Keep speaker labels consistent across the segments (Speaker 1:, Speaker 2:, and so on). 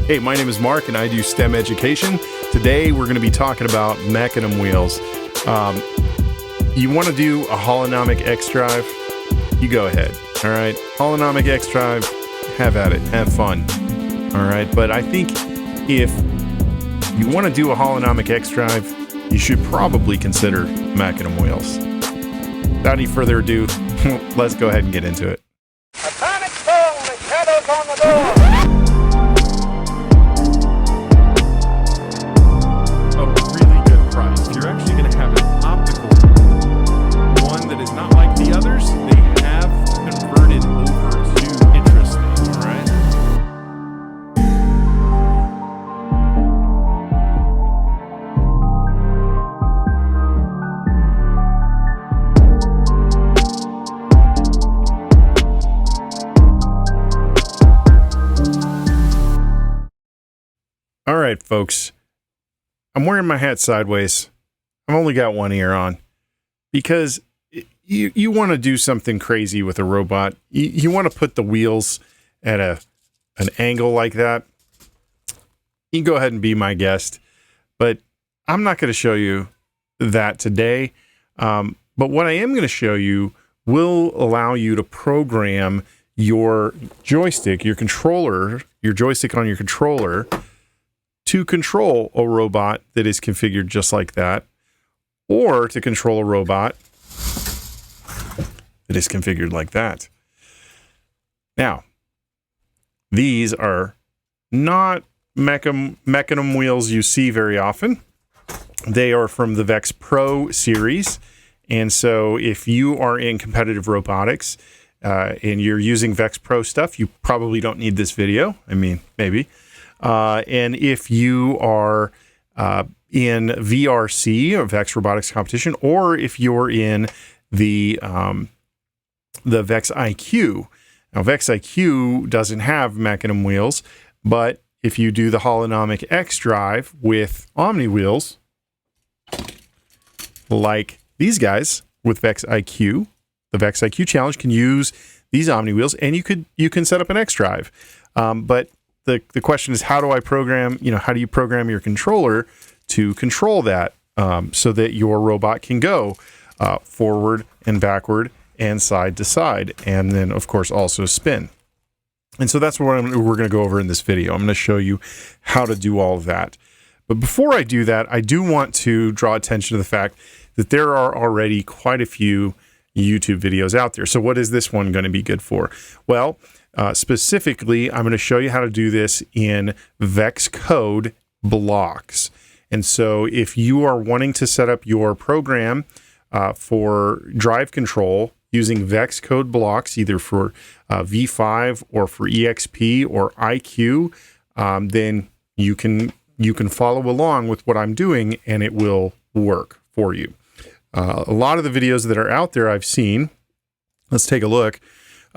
Speaker 1: Hey, my name is Mark and I do STEM education. Today we're going to be talking about Mecanum wheels. You want to do a holonomic XDrive? You go ahead. All right, holonomic XDrive, have at it, have fun. All right, but I think if you want to do a holonomic XDrive, you should probably consider Mecanum wheels. Without any further ado, let's go ahead and get into it.
Speaker 2: A panic phone, the shadows on the door.
Speaker 1: A really good price. You're actually going to have an optical one that is not like the others. They have converted over to interesting, all right? All right, folks. I'm wearing my hat sideways. I've only got one ear on because you want to do something crazy with a robot. You want to put the wheels at an angle like that. You can go ahead and be my guest, but I'm not going to show you that today. But what I am going to show you will allow you to program your joystick, your controller, your joystick on your controller to control a robot that is configured just like that, or to control a robot that is configured like that. Now, these are not Mecanum wheels you see very often. They are from the VEX Pro series, and so if you are in competitive robotics and you're using VEX Pro stuff, you probably don't need this video. I mean, maybe. And if you are in VRC, or VEX Robotics Competition, or if you're in the VEXiQ. Now, VEXiQ doesn't have Mecanum wheels, but if you do the holonomic XDrive with Omni wheels, like these guys with VEXiQ, the VEXiQ Challenge can use these Omni wheels, and you can set up an XDrive. But the question is, how do I program, how do you program your controller to control that so that your robot can go forward and backward and side to side, and then, of course, also spin. And so that's what we're going to go over in this video. I'm going to show you how to do all of that. But before I do that, I do want to draw attention to the fact that there are already quite a few YouTube videos out there. So what is this one going to be good for? Well, specifically, I'm going to show you how to do this in VEXcode Blocks. And so if you are wanting to set up your program for drive control using VEXcode Blocks, either for V5 or for EXP or IQ, then you can follow along with what I'm doing and it will work for you. A lot of the videos that are out there I've seen, let's take a look.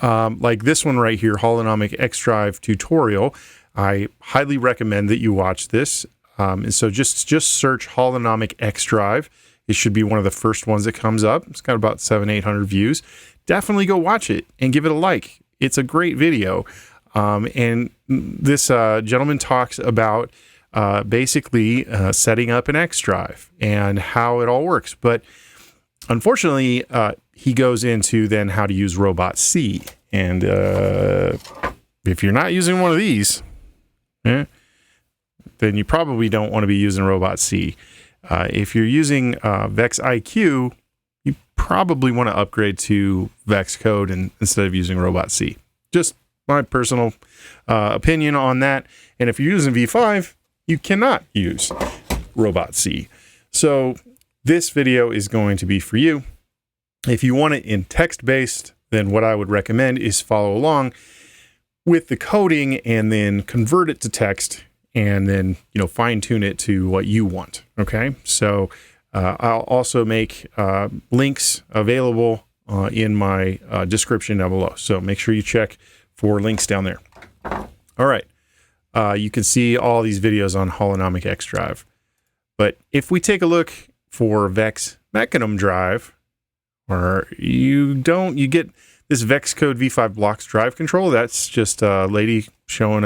Speaker 1: Like this one right here, holonomic XDrive tutorial. I highly recommend that you watch this. And so just search holonomic XDrive. It should be one of the first ones that comes up. It's got about 700-800 views. Definitely go watch it and give it a like. It's a great video. And this gentleman talks about basically setting up an XDrive and how it all works. But unfortunately, he goes into then how to use Robot C. And if you're not using one of these, then you probably don't want to be using Robot C. If you're using VEXiQ, you probably want to upgrade to VEXcode instead of using Robot C. Just my personal opinion on that. And if you're using V5, you cannot use Robot C. So this video is going to be for you. If you want it in text-based, then what I would recommend is follow along with the coding and then convert it to text and then, fine-tune it to what you want, okay? So I'll also make links available in my description down below. So make sure you check for links down there. All right. You can see all these videos on holonomic XDrive. But if we take a look for VEX Mecanum drive, or you get this VEXcode V5 Blocks drive control. That's just a lady showing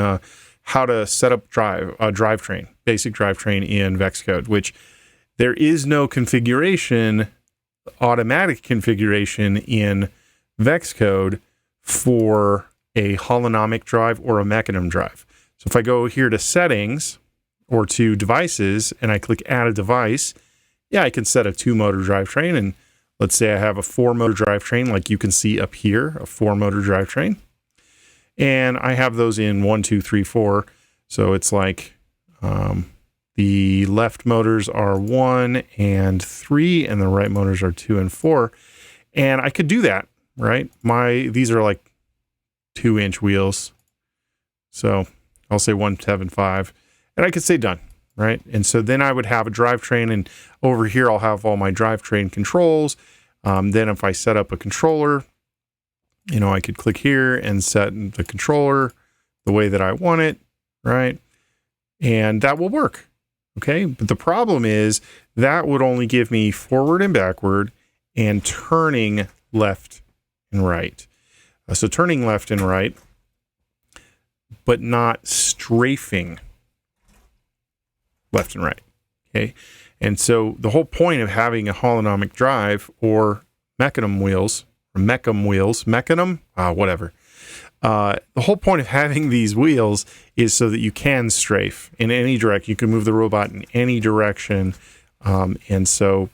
Speaker 1: how to set up drivetrain, basic drivetrain in VEXcode, which there is no configuration, automatic configuration in VEXcode for a holonomic drive or a Mecanum drive. So if I go here to settings or to devices and I click add a device, yeah, I can set a 2-motor drivetrain. And let's say I have a 4-motor drivetrain, like you can see up here, a 4-motor drivetrain. And I have those in 1, 2, 3, 4. So it's like the left motors are 1 and 3, and the right motors are 2 and 4. And I could do that, right? These are like 2-inch wheels. So I'll say 175, and I could say done, right? And so then I would have a drivetrain, and over here I'll have all my drivetrain controls. Then if I set up a controller, you know, I could click here and set the controller the way that I want it, right? And that will work, okay? But the problem is that would only give me forward and backward and turning left and right. So turning left and right, but not strafing left and right, okay? And so the whole point of having a holonomic drive or Mecanum wheels, or Mecanum, whatever. The whole point of having these wheels is so that you can strafe in any direction. You can move the robot in any direction. And so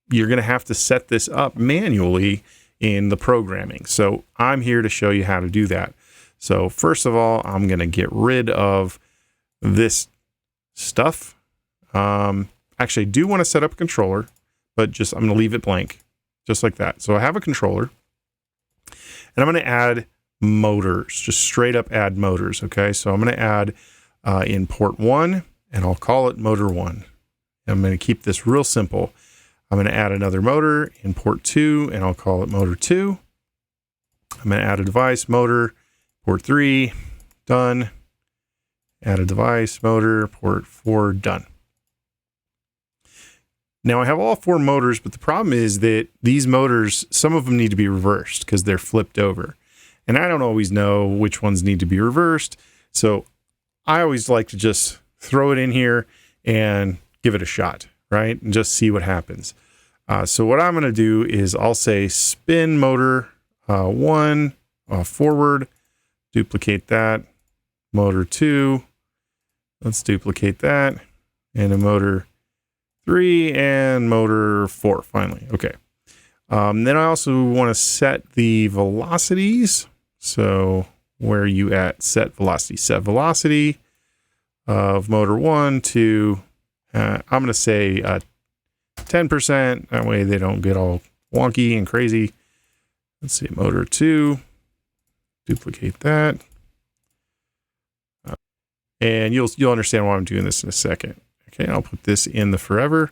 Speaker 1: you're going to have to set this up manually in the programming. So I'm here to show you how to do that. So first of all, I'm going to get rid of this stuff. Actually, I do want to set up a controller, but I'm going to leave it blank, just like that. So I have a controller, and I'm going to add motors, just straight up add motors. Okay, so I'm going to add in port 1, and I'll call it motor 1. I'm going to keep this real simple. I'm going to add another motor in port 2, and I'll call it motor 2. I'm going to add a device motor, port 3, done. Add a device motor, port 4, done. Now I have all 4 motors, but the problem is that these motors, some of them need to be reversed because they're flipped over. And I don't always know which ones need to be reversed. So I always like to just throw it in here and give it a shot, right? And just see what happens. So what I'm going to do is I'll say spin motor 1 forward, duplicate that, motor 2, let's duplicate that, and a motor 3 and motor 4 finally. Okay. Then I also want to set the velocities. So where are you at? Set velocity. Set velocity of motor 1 to, I'm going to say 10%. That way they don't get all wonky and crazy. Let's see, motor 2. Duplicate that. And you'll understand why I'm doing this in a second. Okay, I'll put this in the forever,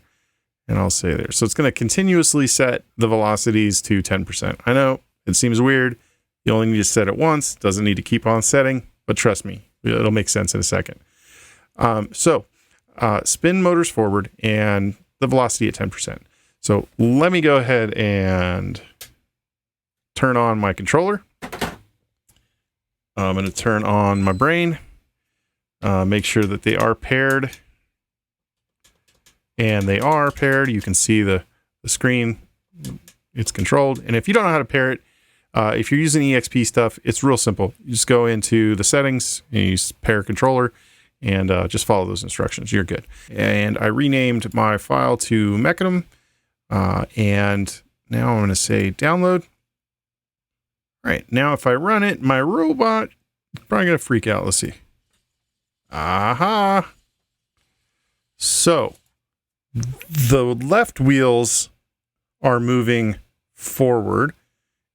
Speaker 1: and I'll say there. So it's going to continuously set the velocities to 10%. I know it seems weird. You only need to set it once. Doesn't need to keep on setting, but trust me, it'll make sense in a second. Spin motors forward and the velocity at 10%. So let me go ahead and turn on my controller. I'm going to turn on my brain. Make sure that they are paired. And they are paired. You can see the screen. It's controlled. And if you don't know how to pair it, if you're using EXP stuff, it's real simple. You just go into the settings and you pair controller and just follow those instructions. You're good. And I renamed my file to Mecanum. And now I'm going to say download. All right. Now if I run it, my robot is probably going to freak out. Let's see. Aha. So the left wheels are moving forward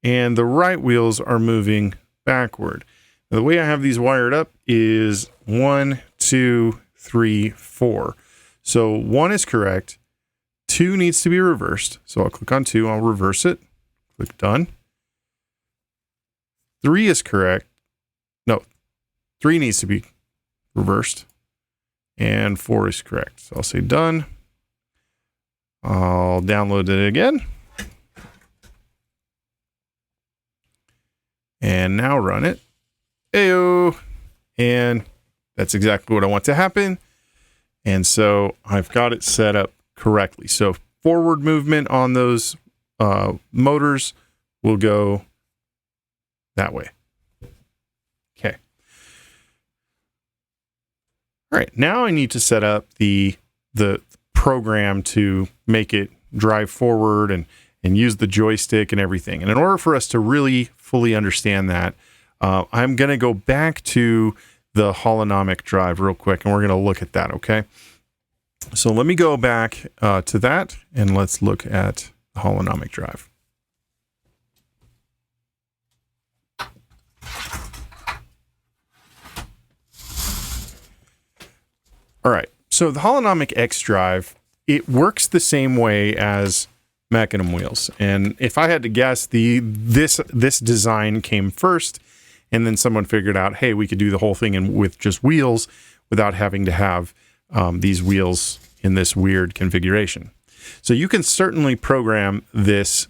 Speaker 1: and the right wheels are moving backward. Now, the way I have these wired up is 1, 2, 3, 4. So 1 is correct. 2 needs to be reversed. So I'll click on 2. I'll reverse it. Click done. 3 is correct. No, 3 needs to be reversed. And 4 is correct. So I'll say done. I'll download it again. And now run it. Ayo. And That's exactly what I want to happen. And so I've got it set up correctly. So forward movement on those motors will go that way. Okay. All right. Now I need to set up the program to make it drive forward and use the joystick and everything. And in order for us to really fully understand that, I'm going to go back to the holonomic drive real quick, and we're going to look at that, okay? So let me go back to that, and let's look at the holonomic drive. All right, so the holonomic XDrive, it works the same way as Mecanum wheels. And if I had to guess, this design came first, and then someone figured out, hey, we could do the whole thing with just wheels without having to have these wheels in this weird configuration. So you can certainly program this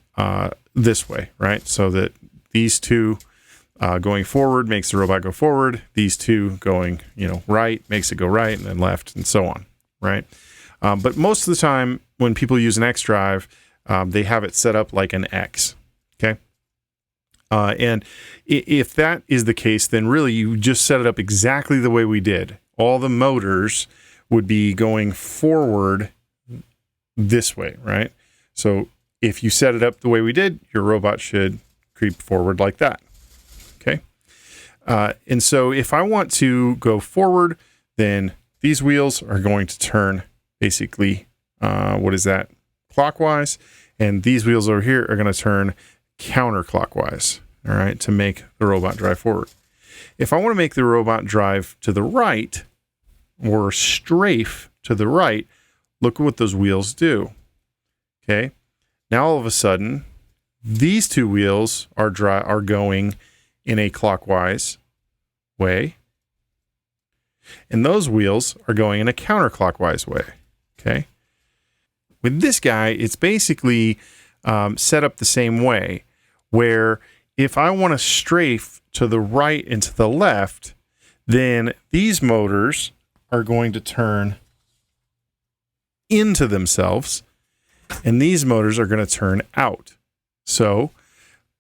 Speaker 1: this way, right? So that these two going forward makes the robot go forward. These two going, right makes it go right, and then left, and so on, right? But most of the time, when people use an XDrive, they have it set up like an X, okay? And if that is the case, then really you just set it up exactly the way we did. All the motors would be going forward this way, right? So if you set it up the way we did, your robot should creep forward like that, okay? And so if I want to go forward, then these wheels are going to turn basically, clockwise, and these wheels over here are going to turn counterclockwise, all right, to make the robot drive forward. If I want to make the robot drive to the right or strafe to the right, look at what those wheels do. Okay, now all of a sudden, these two wheels are going in a clockwise way, and those wheels are going in a counterclockwise way. Okay. With this guy, it's basically set up the same way, where if I want to strafe to the right and to the left, then these motors are going to turn into themselves, and these motors are going to turn out. So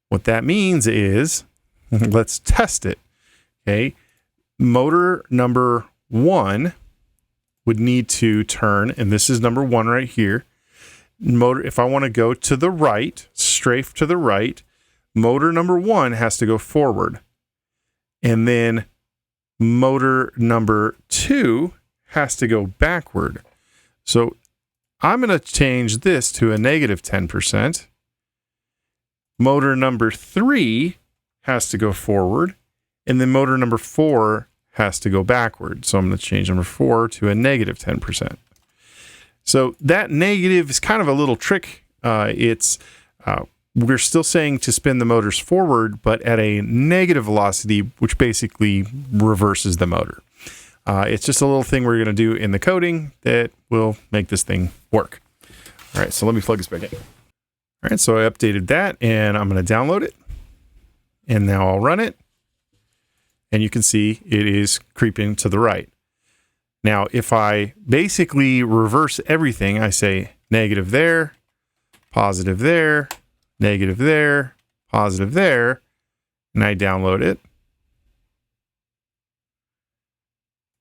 Speaker 1: what that means is, let's test it. Okay, motor number 1 would need to turn, and this is number 1 right here. Motor, if I want to go to the right, strafe to the right, motor number 1 has to go forward. And then motor number 2 has to go backward. So I'm going to change this to a negative 10%. Motor number 3 has to go forward. And then motor number 4 has to go backward. So I'm going to change number 4 to a negative 10%. So that negative is kind of a little trick. We're still saying to spin the motors forward, but at a negative velocity, which basically reverses the motor. It's just a little thing we're going to do in the coding that will make this thing work. All right, so let me plug this back in. All right, so I updated that, and I'm going to download it. And now I'll run it. And you can see it is creeping to the right. Now, if I basically reverse everything, I say negative there, positive there, negative there, positive there, and I download it.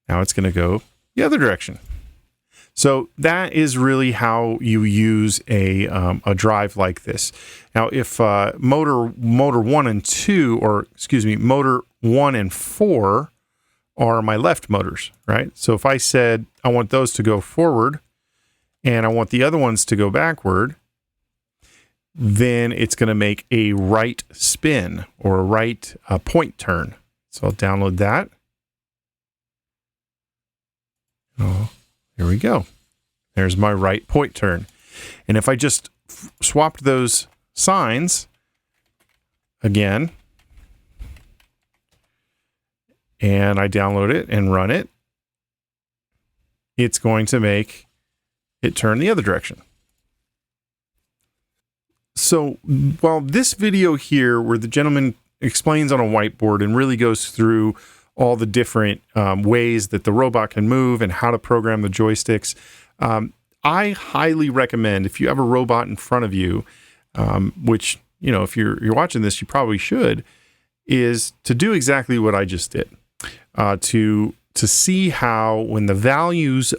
Speaker 1: Now it's going to go the other direction. So that is really how you use a drive like this. Now, if motor 1 and 2, or excuse me, motor 1 and 4 are my left motors, right? So if I said I want those to go forward and I want the other ones to go backward, then it's going to make a right spin or a right point turn. So I'll download that. Oh, here we go. There's my right point turn. And if I just swapped those signs again, and I download it and run it, it's going to make it turn the other direction. So while this video here, where the gentleman explains on a whiteboard and really goes through all the different ways that the robot can move and how to program the joysticks. I highly recommend, if you have a robot in front of you, which, you know, if you're watching this, you probably should, is to do exactly what I just did. To see how when the values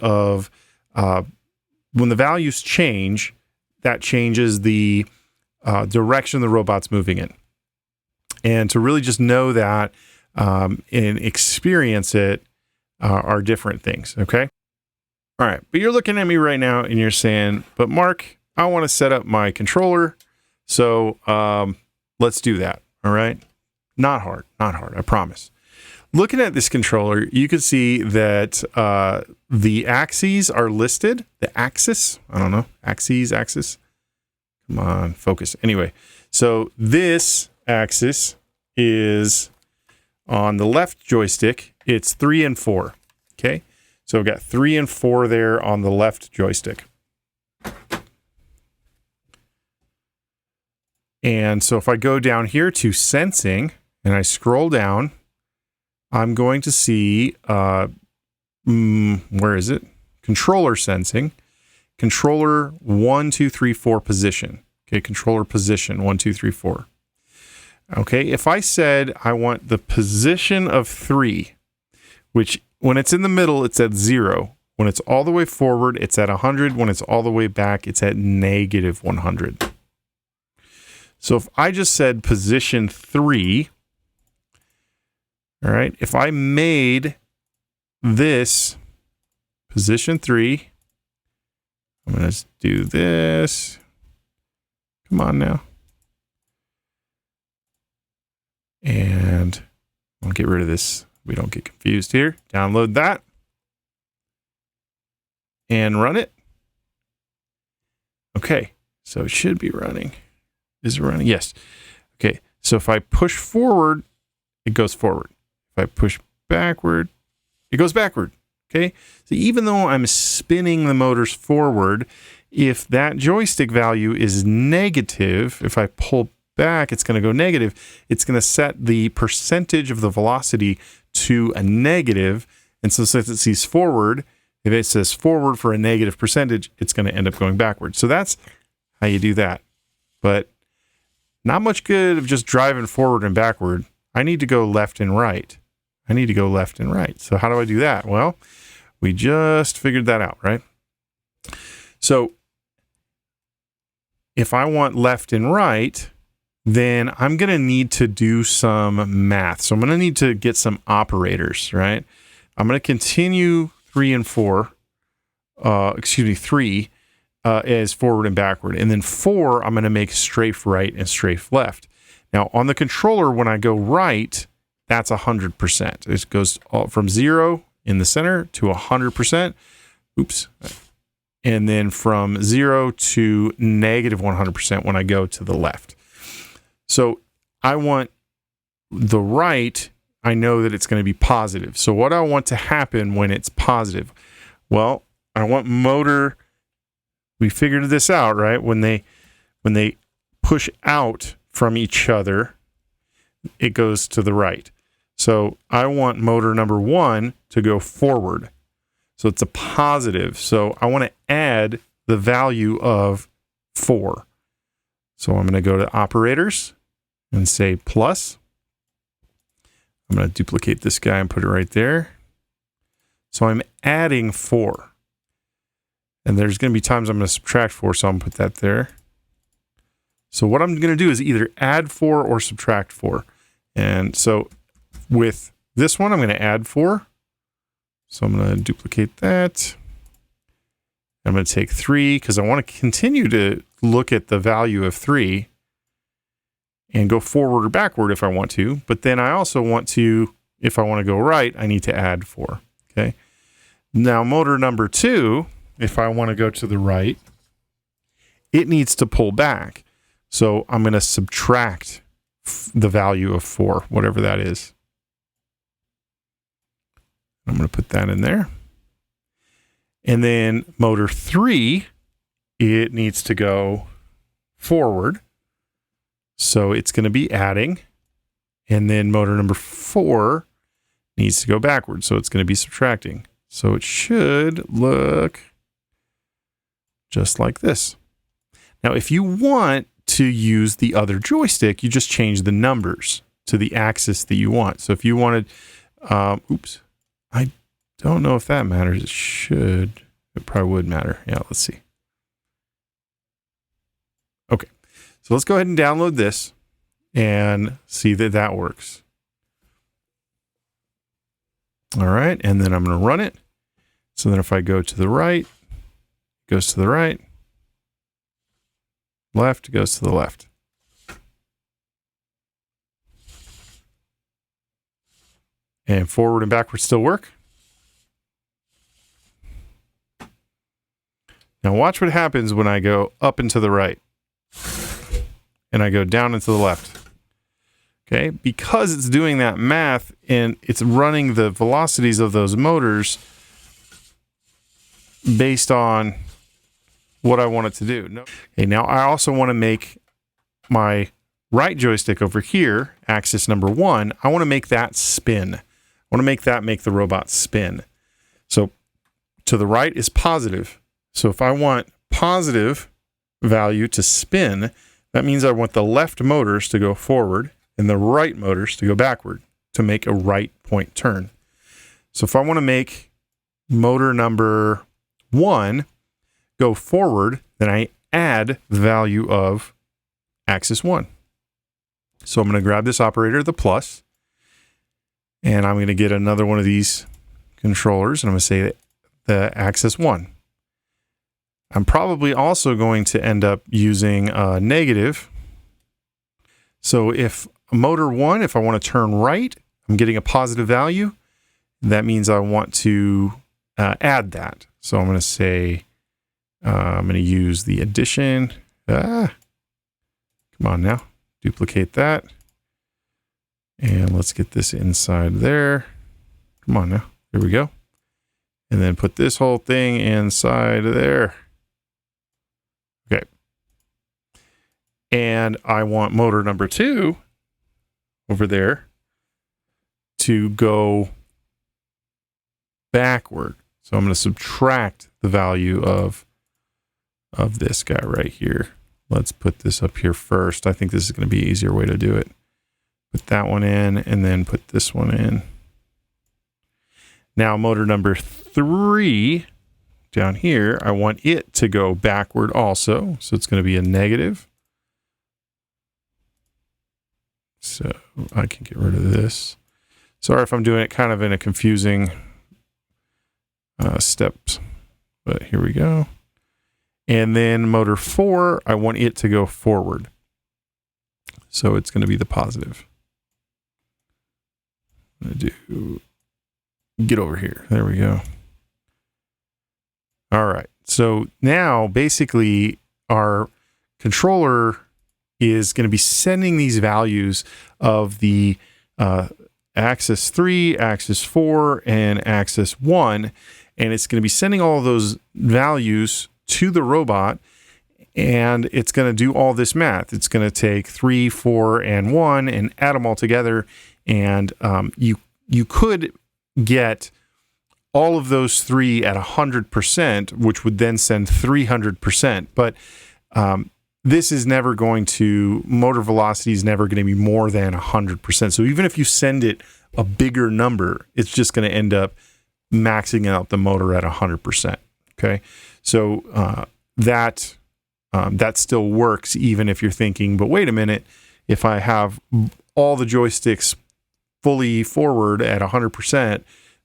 Speaker 1: change, that changes the direction the robot's moving in. And to really just know that and experience it are different things, okay? All right, but you're looking at me right now and you're saying, but Mark, I want to set up my controller, so let's do that, all right? Not hard, I promise. Looking at this controller, you can see that the axes are listed. The axis, I don't know, axis. Come on, focus. Anyway, so this axis is on the left joystick. It's 3 and 4, okay? So I've got 3 and 4 there on the left joystick. And so if I go down here to sensing and I scroll down, I'm going to see, where is it? Controller sensing, controller 1, 2, 3, 4 position. Okay, controller position 1, 2, 3, 4. Okay, if I said I want the position of 3, which when it's in the middle, it's at 0. When it's all the way forward, it's at 100. When it's all the way back, it's at negative 100. So if I just said position 3, all right, if I made this position 3, I'm going to do this. Come on now. And I'll get rid of this. We don't get confused here. Download that. And run it. Okay, so it should be running. Is it running? Yes. Okay, so if I push forward, it goes forward. If I push backward, it goes backward. Okay, so even though I'm spinning the motors forward, if that joystick value is negative, if I pull back, it's going to go negative. It's going to set the percentage of the velocity to a negative. And so since it sees forward, if it says forward for a negative percentage, it's going to end up going backwards. So that's how you do that. But not much good of just driving forward and backward. I need to go left and right. So how do I do that? Well, we just figured that out, right? So if I want left and right, then I'm going to need to do some math. So I'm going to need to get some operators, right? I'm going to continue 3 and 4, 3 as forward and backward. And then 4, I'm going to make strafe right and strafe left. Now on the controller, when I go right, that's 100%. It goes from 0 in the center to 100%. Oops. And then from 0 to negative 100% when I go to the left. So I want the right, I know that it's going to be positive. So what do I want to happen when it's positive? Well, I want motor, we figured this out, right? When they push out from each other, it goes to the right. So I want motor number 1 to go forward. So it's a positive. So I want to add the value of 4. So I'm going to go to operators and say plus. I'm going to duplicate this guy and put it right there. So I'm adding 4. And there's going to be times I'm going to subtract 4, so I'm going to put that there. So what I'm going to do is either add 4 or subtract 4. And so with this one, I'm going to add 4. So I'm going to duplicate that. I'm going to take 3 because I want to continue to look at the value of 3 and go forward or backward if I want to. But then I also want to, if I want to go right, I need to add 4. Okay. Now motor number 2, if I want to go to the right, it needs to pull back. So I'm going to subtract the value of 4, whatever that is. I'm going to put that in there. And then motor 3, it needs to go forward. So it's going to be adding. And then motor number 4 needs to go backwards, so it's going to be subtracting. So it should look just like this. Now, if you want to use the other joystick, you just change the numbers to the axis that you want. So if you wanted, oops, I don't know if that matters. It should. It probably would matter. Yeah, let's see. Okay, so let's go ahead and download this and see that that works. All right, and then I'm going to run it. So then if I go to the right, it goes to the right. Left, it goes to the left. And forward and backwards still work. Now watch what happens when I go up and to the right. And I go down and to the left. Okay, because it's doing that math and it's running the velocities of those motors based on what I want it to do. Okay, now I also want to make my right joystick over here, axis number 1, I want to make that spin. I want to make that make the robot spin. So to the right is positive. So if I want positive value to spin, that means I want the left motors to go forward and the right motors to go backward to make a right point turn. So if I want to make motor number 1 go forward, then I add the value of axis 1. So I'm going to grab this operator, the plus, and I'm going to get another one of these controllers, and I'm going to say the axis 1. I'm probably also going to end up using a negative. So if motor 1, if I want to turn right, I'm getting a positive value. That means I want to add that. So I'm going to say, I'm going to use the addition. Come on now, duplicate that. And let's get this inside there. Come on now, here we go. And then put this whole thing inside there. Okay. And I want motor number 2 over there to go backward. So I'm going to subtract the value of this guy right here. Let's put this up here first. I think this is going to be an easier way to do it. Put that one in and then put this one in. Now motor number 3 down here, I want it to go backward also. So it's going to be a negative. So I can get rid of this. Sorry if I'm doing it kind of in a confusing steps, but here we go. And then motor 4, I want it to go forward. So it's going to be the positive. I'm going to do, get over here. There we go. All right. So now basically our controller is going to be sending these values of the axis 3, axis 4, and axis 1. And it's going to be sending all of those values to the robot, and it's going to do all this math. It's going to take 3, 4, and 1 and add them all together. And you could get all of those 3 at 100%, which would then send 300%. But this is never going to, motor velocity is never going to be more than 100%. So even if you send it a bigger number, it's just going to end up maxing out the motor at 100%. Okay, so that still works even if you're thinking, but wait a minute, if I have all the joysticks fully forward at 100%,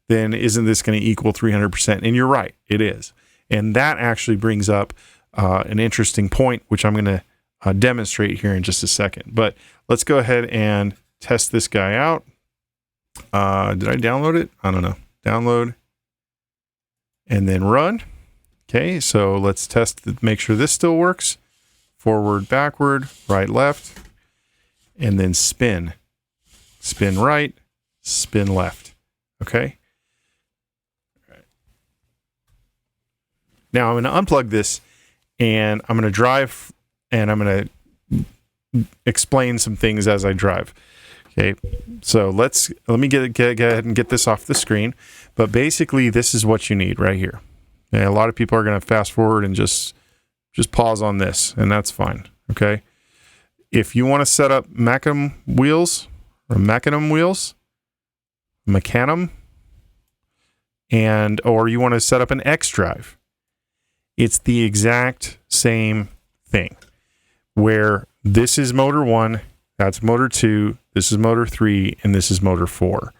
Speaker 1: then isn't this going to equal 300%? And you're right, it is. And that actually brings up an interesting point, which I'm going to demonstrate here in just a second. But let's go ahead and test this guy out. Did I download it? I don't know. Download and then run. Okay, so let's test, make sure this still works. Forward, backward, right, left, and then spin. Spin right, spin left. Okay. All right. Now I'm going to unplug this and I'm going to drive and I'm going to explain some things as I drive. Okay, so let me go ahead and get this off the screen. But basically, this is what you need right here. And a lot of people are going to fast forward and just pause on this, and that's fine. Okay, if you want to set up Mecanum wheels, or you want to set up an XDrive, it's the exact same thing. Where this is motor 1, that's motor 2, this is motor 3, and this is motor 4.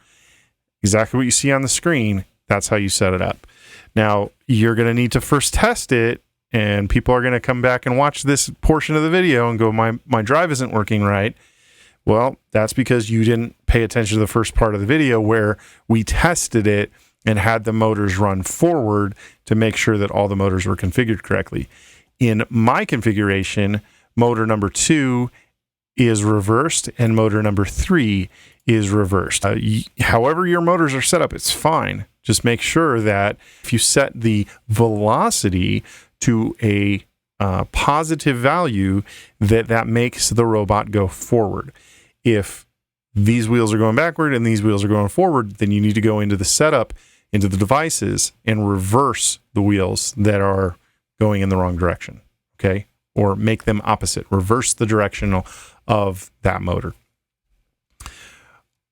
Speaker 1: Exactly what you see on the screen, that's how you set it up. Now, you're going to need to first test it, and people are going to come back and watch this portion of the video and go, my drive isn't working right. Well, that's because you didn't pay attention to the first part of the video where we tested it and had the motors run forward to make sure that all the motors were configured correctly. In my configuration, motor number 2 is reversed and motor number 3 is reversed. However your motors are set up, it's fine. Just make sure that if you set the velocity to a positive value, that makes the robot go forward. If these wheels are going backward and these wheels are going forward, then you need to go into the setup, into the devices, and reverse the wheels that are going in the wrong direction. Okay? Or make them opposite. Reverse the direction of that motor.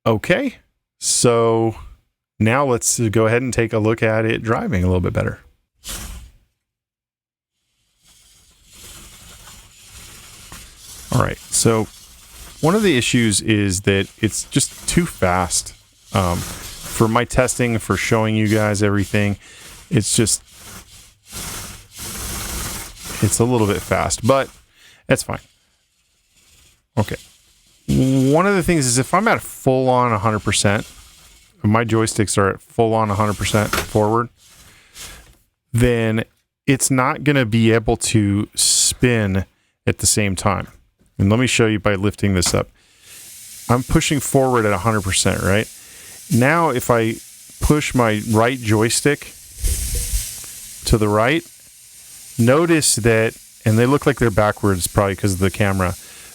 Speaker 1: Okay, so now let's go ahead and take a look at it driving a little bit better. All right, so one of the issues is that it's just too fast. For my testing, for showing you guys everything, it's a little bit fast, but that's fine. Okay. One of the things is if I'm at full on 100%, my joysticks are at full on 100% forward, then it's not going to be able to spin at the same time. And let me show you by lifting this up. I'm pushing forward at 100%, right? Now, if I push my right joystick to the right, notice that, and they look like they're backwards probably because of the camera,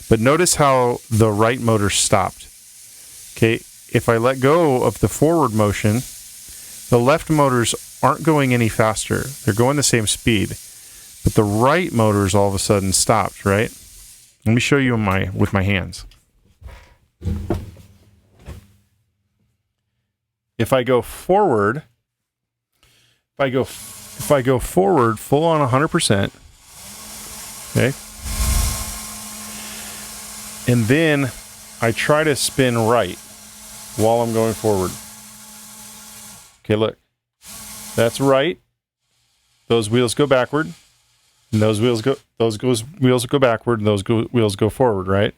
Speaker 1: but notice how the right motor stopped. Okay, if I let go of the forward motion, the left motors aren't going any faster. They're going the same speed, but the right motors all of a sudden stopped, right? Let me show you with my hands. If I go forward, if I go forward full on 100%, okay, and then I try to spin right while I'm going forward. Okay, look, that's right. Those wheels go backward, and those wheels go backward, and those wheels go forward, right?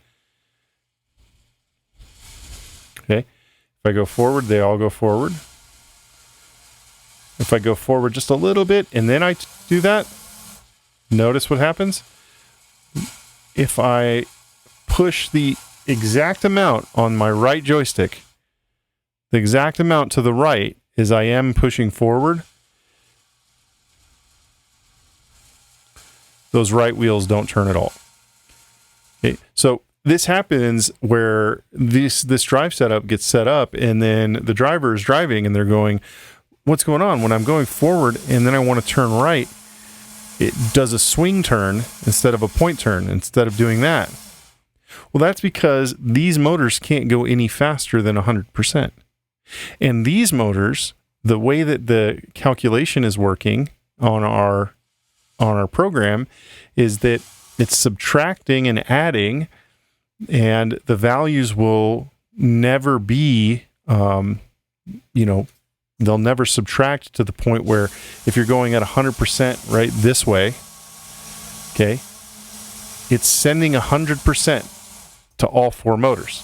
Speaker 1: Okay, if I go forward, they all go forward. If I go forward just a little bit and then I do that, notice what happens. If I push the exact amount on my right joystick, the exact amount to the right as I am pushing forward, those right wheels don't turn at all. Okay, so this happens where this drive setup gets set up and then the driver is driving and they're going, what's going on? When I'm going forward and then I want to turn right, it does a swing turn instead of a point turn, instead of doing that. Well, that's because these motors can't go any faster than 100%. And these motors, the way that the calculation is working on our program is that it's subtracting and adding, and the values will never be, they'll never subtract to the point where if you're going at 100% right this way, okay, it's sending 100% to all four motors.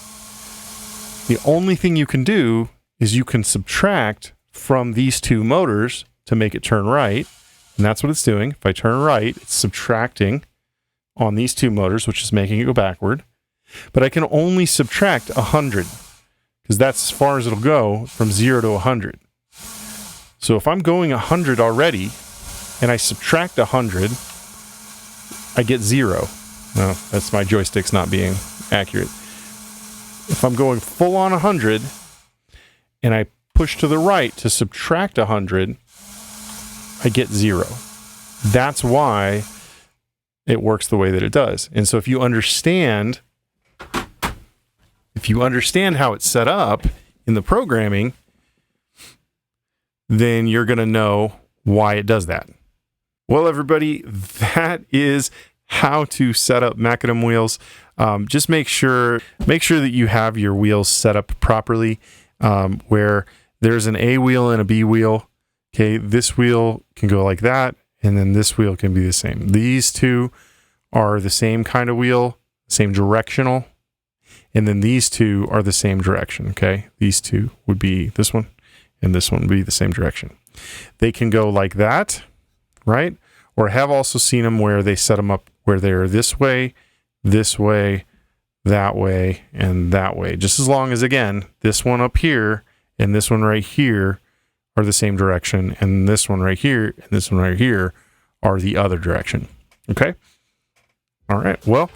Speaker 1: The only thing you can do is you can subtract from these two motors to make it turn right, and that's what it's doing. If I turn right, it's subtracting on these two motors, which is making it go backward. But I can only subtract 100 because that's as far as it'll go from 0 to 100. So if I'm going 100 already and I subtract 100, I get 0. No, that's my joystick's not being accurate. If I'm going full on 100 and I push to the right to subtract 100, I get 0. That's why it works the way that it does. And so if you understand how it's set up in the programming, then you're going to know why it does that. Well, everybody, that is how to set up Mecanum wheels. Just make sure that you have your wheels set up properly, where there's an A wheel and a B wheel. Okay, this wheel can go like that, and then this wheel can be the same. These two are the same kind of wheel, same directional, and then these two are the same direction. Okay, these two would be this one, and this one would be the same direction. They can go like that, right? Or have also seen them where they set them up where they're this way, that way, and that way. Just as long as, again, this one up here and this one right here are the same direction, and this one right here and this one right here are the other direction. Okay? All right. Well,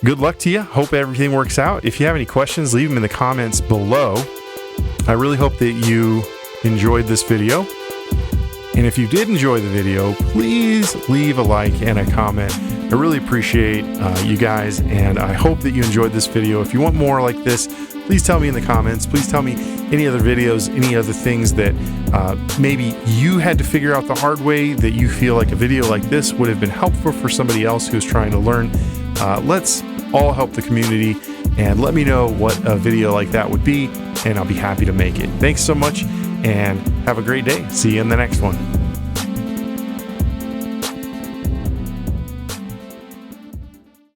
Speaker 1: good luck to you. Hope everything works out. If you have any questions, leave them in the comments below. I really hope that you enjoyed this video. And if you did enjoy the video, please leave a like and a comment. I really appreciate you guys, and I hope that you enjoyed this video. If you want more like this, please tell me in the comments. Please tell me any other videos, any other things that maybe you had to figure out the hard way, that you feel like a video like this would have been helpful for somebody else who's trying to learn. Let's all help the community, and let me know what a video like that would be, and I'll be happy to make it. Thanks so much, and have a great day. See you in the next one.